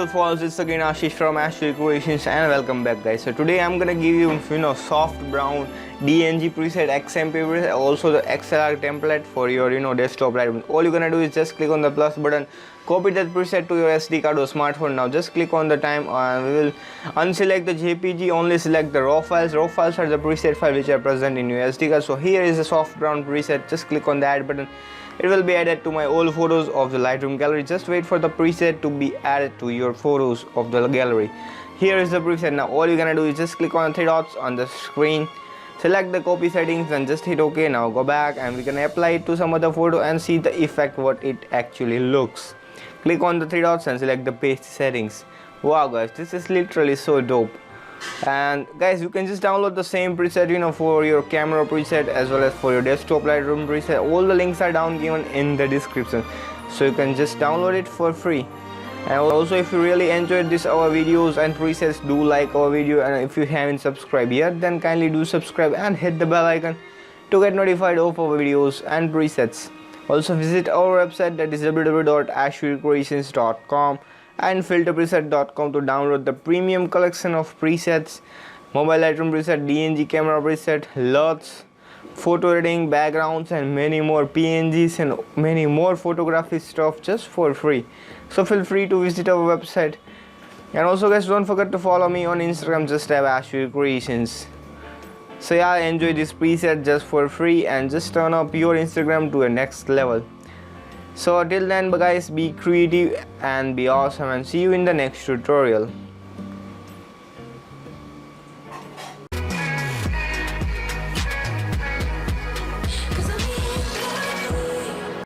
followers, it's again Ashish from ashvircreations and welcome back guys. So today I'm gonna give you soft brown DNG preset, XMP preset, also the XLR template for your desktop Lightroom. All you're gonna do is just click on the plus button, copy that preset to your SD card or smartphone. Now just click on the time and we will unselect the JPG, only select the raw files. Raw files are the preset file which are present in your SD card. So here is a soft brown preset, just click on the add button. It will be added to my old photos of the Lightroom gallery. Just wait for the preset to be added to your photos of the gallery. Here is the preset. Now all you're gonna do is just click on the three dots on the screen, select the copy settings and just hit OK. Now go back and we can apply it to some other photo and see the effect what it actually looks. Click on the three dots and select the paste settings. Wow guys, this is literally so dope. And guys, you can just download the same preset for your camera preset as well as for your desktop Lightroom preset. All the links are down given in the description, so you can just download it for free. And also, if you really enjoyed our videos and presets, do like our video, and if you haven't subscribed yet, then kindly do subscribe and hit the bell icon to get notified of our videos and presets. Also visit our website, that is www.ashvircreations.com and filterpreset.com to download the premium collection of presets, mobile Lightroom preset, DNG camera preset, LUTs, photo editing, backgrounds and many more, PNGs and many more photography stuff just for free. So feel free to visit our website. And also guys, don't forget to follow me on Instagram, just type ashvircreations. So yeah, enjoy this preset just for free and just turn up your Instagram to a next level. So till then guys, be creative and be awesome, and see you in the next tutorial.